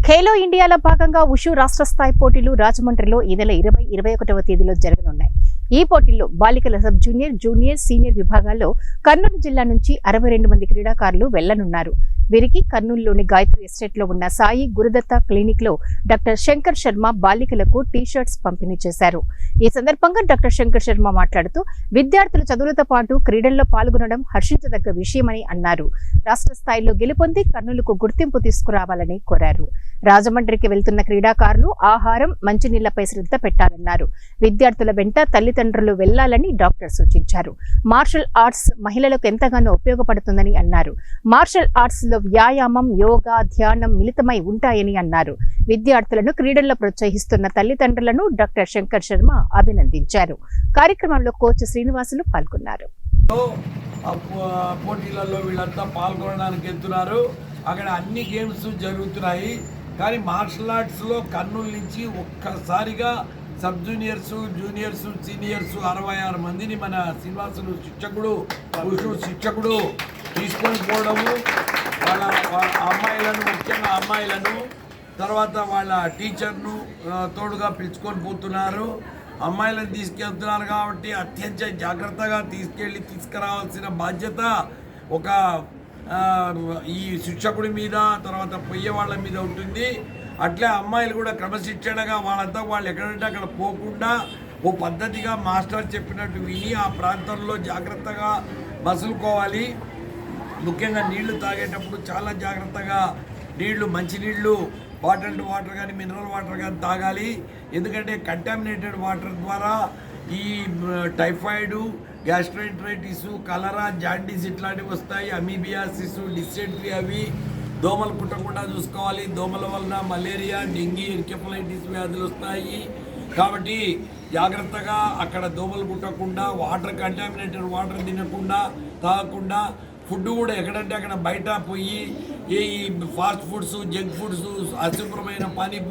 ఖేలో ఇండియాలో భాగంగా ఉషు రాష్ట్ర స్థాయి పోటీలు రాజమండ్రిలో ఈ నెల 20-21వ తేదీలో జరగనున్నాయి. ఈ పోటీల్లో బాలికల సబ్ జూనియర్, జూనియర్, సీనియర్ విభాగాల్లో కర్నూలు జిల్లా నుంచి 62 మంది క్రీడాకారులు వెళ్లనున్నారు. వీరికి కర్నూలులోని గాయత్రి ఎస్టేట్ లో ఉన్న సాయి గురుదత్త క్లినిక్ లో డాక్టర్ శంకర్ శర్మ బాలికలకు టీ-షర్ట్స్ పంపిణీ చేశారు. ఈ సందర్భంగా డాక్టర్ శంకర్ శర్మ మాట్లాడుతూ విద్యార్థులు చదువులతో పాటు క్రీడల్లో పాల్గొనడం హర్షించదగ్గ విషయమని అన్నారు. రాష్ట్ర స్థాయిలో గెలుపొంది కర్నూలుకు గుర్తింపు తీసుకురావాలని కోరారు. రాజమండ్రికి వెళ్తున్న క్రీడాకారులు ఆహారం, మంచినీళ్లపై శ్రద్ధ పెట్టాలన్నారు. విద్యార్థుల వెంట తల్లిదండ్రులు వెళ్లాలని డాక్టర్ సూచించారు. మార్షల్ ఆర్ట్స్ మహిళలకు ఎంతగానో ఉపయోగపడుతుందని అన్నారు. మార్షల్ ఆర్ట్స్ లో వ్యాయామం, యోగా, ధ్యానం మిళితమై ఉంటాయని అన్నారు. విద్యార్థులను క్రీడల్లో ప్రోత్సహిస్తున్న తల్లిదండ్రులను డాక్టర్ శంకర్ శర్మ అభినందించారు. కార్యక్రమంలో కోచ్ శ్రీనివాసులు పాల్గొన్నారు. పోటీలలో వీళ్ళంతా పాల్గొనడానికి వెళ్తున్నారు. అక్కడ అన్ని గేమ్స్ జరుగుతున్నాయి. కానీ మార్షల్ ఆర్ట్స్లో కర్నూలు నుంచి ఒక్కసారిగా సబ్ జూనియర్స్, జూనియర్స్, సీనియర్స్ 66 మందిని మన శ్రీనివాసులు శిక్షకుడు తీసుకొని పోవడము, వాళ్ళ అమ్మాయిలను, ముఖ్యంగా అమ్మాయిలను, తర్వాత వాళ్ళ టీచర్ను తోడుగా పిలుచుకొని పోతున్నారు. అమ్మాయిలను తీసుకెళ్తున్నారు కాబట్టి అత్యంత జాగ్రత్తగా తీసుకురావాల్సిన బాధ్యత ఒక ఈ శిక్షకుడి మీద, తర్వాత పోయే వాళ్ళ మీద ఉంటుంది. అట్లే అమ్మాయిలు కూడా క్రమశిక్షణగా వాళ్ళంతా వాళ్ళు ఎక్కడంటే అక్కడ పోకుండా ఓ పద్ధతిగా మాస్టర్ చెప్పినట్టు విని ఆ ప్రాంతంలో జాగ్రత్తగా మసులుకోవాలి. ముఖ్యంగా నీళ్లు తాగేటప్పుడు చాలా జాగ్రత్తగా నీళ్లు, మంచినీళ్ళు, బాటిల్డ్ వాటర్ కానీ మినరల్ వాటర్ కానీ తాగాలి. ఎందుకంటే కంటామినేటెడ్ వాటర్ ద్వారా ఈ టైఫాయిడ్, గ్యాస్ట్రైటిస్, కలరా, జాండీస్ ఇట్లాంటివి వస్తాయి. అమీబియాసిస్, డిసెంట్రీ, అవి దోమలు కుట్టకుండా చూసుకోవాలి. దోమల వలన మలేరియా, డెంగీ, ఎన్కెఫలైటిస్ వ్యాధులు వస్తాయి. కాబట్టి జాగ్రత్తగా అక్కడ దోమలు కుట్టకుండా, వాటర్ కంటామినేటెడ్ వాటర్ తినకుండా, తాగకుండా, ఫుడ్ కూడా ఎక్కడంటే అక్కడ బయట పోయి ఈ ఫాస్ట్ ఫుడ్స్, జంక్ ఫుడ్స్, అశుభ్రమైన పానీపూరి